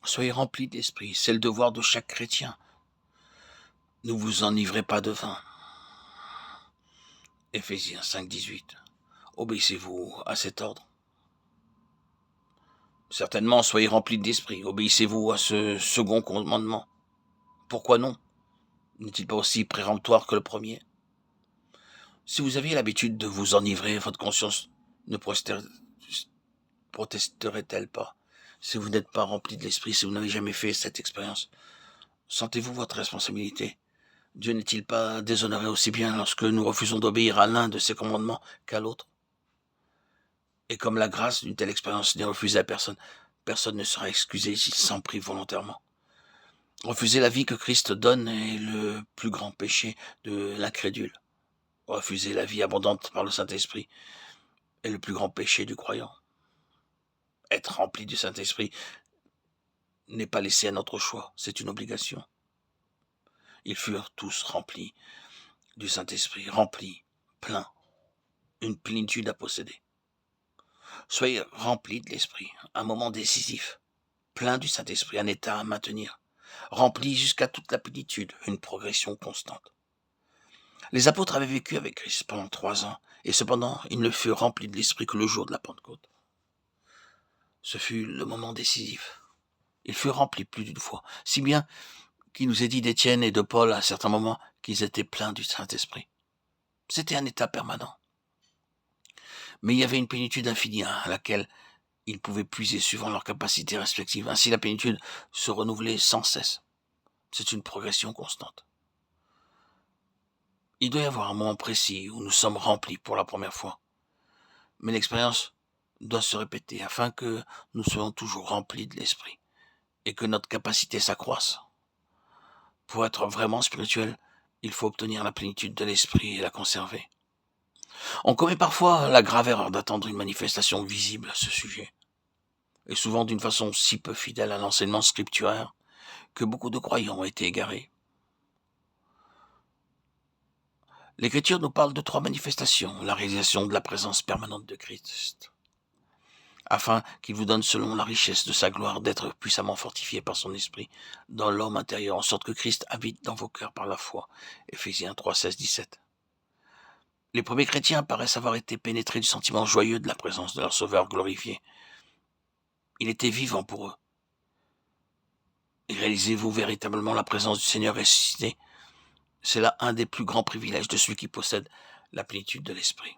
Soyez remplis d'esprit, c'est le devoir de chaque chrétien. Ne vous enivrez pas de vin. Éphésiens 5,18. Obéissez-vous à cet ordre. Certainement, soyez remplis d'esprit. Obéissez-vous à ce second commandement. Pourquoi non? N'est-il pas aussi péremptoire que le premier? Si vous aviez l'habitude de vous enivrer, votre conscience ne protesterait-elle pas? Si vous n'êtes pas rempli de l'esprit, si vous n'avez jamais fait cette expérience, sentez-vous votre responsabilité? Dieu n'est-il pas déshonoré aussi bien lorsque nous refusons d'obéir à l'un de ses commandements qu'à l'autre? Et comme la grâce d'une telle expérience n'est refusée à personne, personne ne sera excusé s'il s'en prive volontairement. Refuser la vie que Christ donne est le plus grand péché de l'incrédule. Refuser la vie abondante par le Saint-Esprit est le plus grand péché du croyant. Être rempli du Saint-Esprit n'est pas laissé à notre choix, c'est une obligation. Ils furent tous remplis du Saint-Esprit, remplis, pleins, une plénitude à posséder. Soyez remplis de l'Esprit, un moment décisif, plein du Saint-Esprit, un état à maintenir, rempli jusqu'à toute la plénitude, une progression constante. Les apôtres avaient vécu avec Christ pendant 3 ans, et cependant ils ne furent remplis de l'Esprit que le jour de la Pentecôte. Ce fut le moment décisif. Ils furent remplis plus d'une fois, si bien qu'il nous est dit d'Étienne et de Paul à certains moments qu'ils étaient pleins du Saint-Esprit. C'était un état permanent. Mais il y avait une plénitude infinie à laquelle ils pouvaient puiser suivant leurs capacités respectives. Ainsi, la plénitude se renouvelait sans cesse. C'est une progression constante. Il doit y avoir un moment précis où nous sommes remplis pour la première fois. Mais l'expérience doit se répéter afin que nous soyons toujours remplis de l'Esprit et que notre capacité s'accroisse. Pour être vraiment spirituel, il faut obtenir la plénitude de l'Esprit et la conserver. On commet parfois la grave erreur d'attendre une manifestation visible à ce sujet, et souvent d'une façon si peu fidèle à l'enseignement scripturaire que beaucoup de croyants ont été égarés. L'Écriture nous parle de 3 manifestations, la réalisation de la présence permanente de Christ, afin qu'il vous donne selon la richesse de sa gloire d'être puissamment fortifié par son esprit dans l'homme intérieur, en sorte que Christ habite dans vos cœurs par la foi. Éphésiens 3, 16, 17. Les premiers chrétiens paraissent avoir été pénétrés du sentiment joyeux de la présence de leur Sauveur glorifié. Il était vivant pour eux. Et réalisez-vous véritablement la présence du Seigneur ressuscité? C'est là un des plus grands privilèges de celui qui possède la plénitude de l'Esprit.